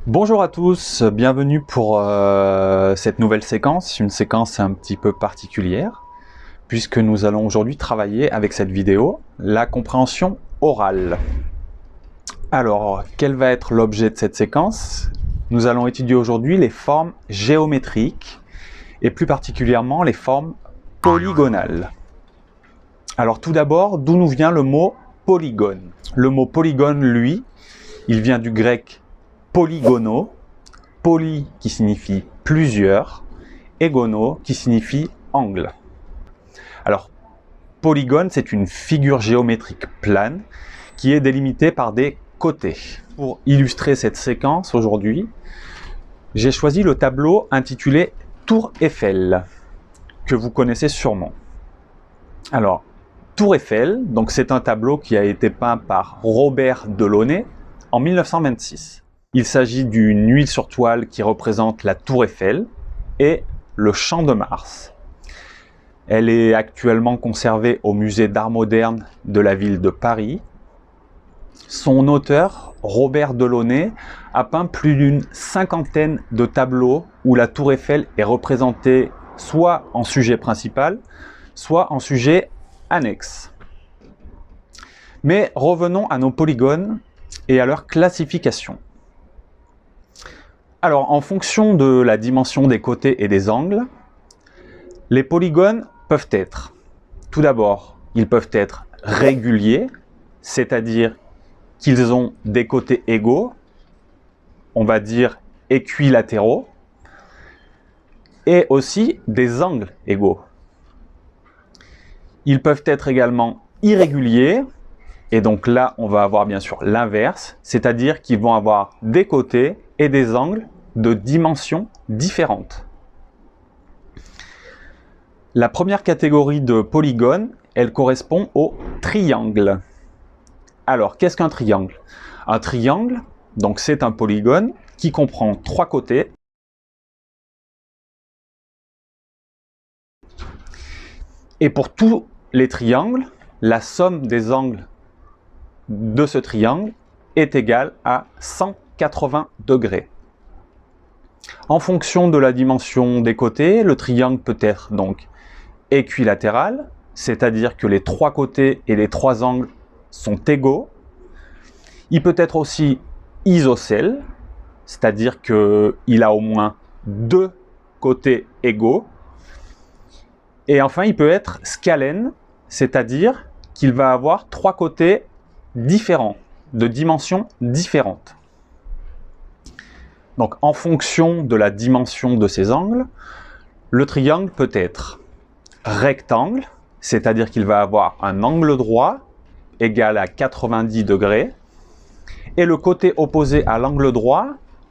Bonjour à tous, bienvenue pour cette nouvelle séquence, une séquence un petit peu particulière, puisque nous allons aujourd'hui travailler avec cette vidéo, la compréhension orale. Alors, quel va être l'objet de cette séquence? Nous allons étudier aujourd'hui les formes géométriques, et plus particulièrement les formes polygonales. Alors tout d'abord, d'où nous vient le mot polygone? Le mot polygone, lui, il vient du grec polygono, poly qui signifie plusieurs, et gono qui signifie angle. Alors, polygone, c'est une figure géométrique plane qui est délimitée par des côtés. Pour illustrer cette séquence aujourd'hui, j'ai choisi le tableau intitulé Tour Eiffel, que vous connaissez sûrement. Alors, Tour Eiffel, donc c'est un tableau qui a été peint par Robert Delaunay en 1926. Il s'agit d'une huile sur toile qui représente la Tour Eiffel et le Champ de Mars. Elle est actuellement conservée au musée d'art moderne de la ville de Paris. Son auteur, Robert Delaunay, a peint plus d'une cinquantaine de tableaux où la Tour Eiffel est représentée soit en sujet principal, soit en sujet annexe. Mais revenons à nos polygones et à leur classification. Alors, en fonction de la dimension des côtés et des angles, les polygones peuvent être, tout d'abord, ils peuvent être réguliers, c'est-à-dire qu'ils ont des côtés égaux, on va dire équilatéraux, et aussi des angles égaux. Ils peuvent être également irréguliers, et donc là, on va avoir bien sûr l'inverse, c'est-à-dire qu'ils vont avoir des côtés et des angles de dimensions différentes. La première catégorie de polygones, elle correspond au triangle. Alors, qu'est-ce qu'un triangle? Un triangle, donc c'est un polygone qui comprend trois côtés et pour tous les triangles, la somme des angles de ce triangle est égale à 180 degrés. En fonction de la dimension des côtés, le triangle peut être donc équilatéral, c'est-à-dire que les trois côtés et les trois angles sont égaux. Il peut être aussi isocèle, c'est-à-dire qu'il a au moins deux côtés égaux. Et enfin, il peut être scalène, c'est-à-dire qu'il va avoir trois côtés différents, de dimensions différentes. Donc, en fonction de la dimension de ces angles, le triangle peut être rectangle, c'est-à-dire qu'il va avoir un angle droit égal à 90 degrés, et le côté opposé à l'angle droit,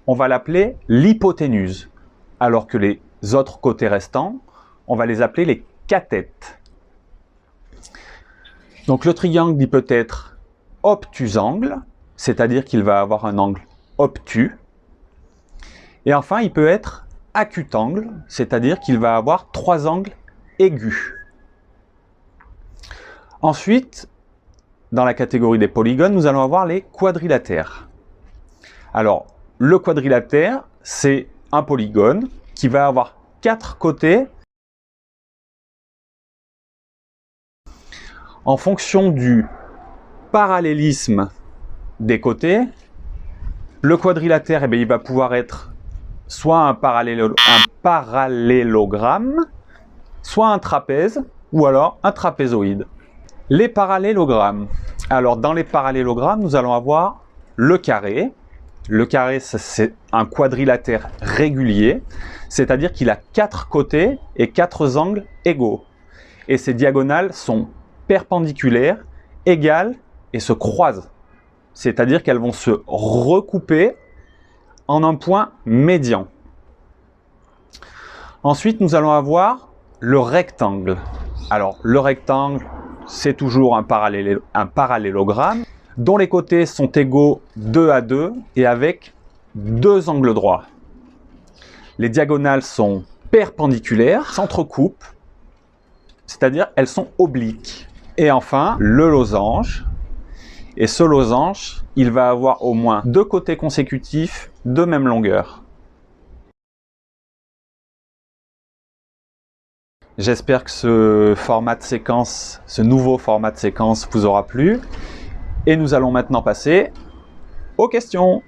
on va l'appeler l'hypoténuse, alors que les autres côtés restants, on va les appeler les cathètes. Donc le triangle, il peut être obtusangle, c'est-à-dire qu'il va avoir un angle obtus. Et enfin, il peut être acutangle, c'est-à-dire qu'il va avoir trois angles aigus. Ensuite, dans la catégorie des polygones, nous allons avoir les quadrilatères. Alors, le quadrilatère, c'est un polygone qui va avoir quatre côtés. En fonction du parallélisme des côtés, le quadrilatère, il va pouvoir être soit un parallélogramme, soit un trapèze, ou alors un trapézoïde. Les parallélogrammes. Alors, dans les parallélogrammes, nous allons avoir le carré. Le carré, c'est un quadrilatère régulier, c'est-à-dire qu'il a quatre côtés et quatre angles égaux. Et ses diagonales sont perpendiculaires, égales et se croisent. C'est-à-dire qu'elles vont se recouper en un point médian. Ensuite, nous allons avoir le rectangle. Alors, le rectangle, c'est toujours un parallélogramme dont les côtés sont égaux 2 à 2 et avec deux angles droits. Les diagonales sont perpendiculaires, s'entrecoupent, c'est-à-dire elles sont obliques. Et enfin, le losange, Et ce losange, il va avoir au moins 2 côtés consécutifs de même longueur. J'espère que ce format de séquence, ce nouveau format de séquence vous aura plu. Et nous allons maintenant passer aux questions.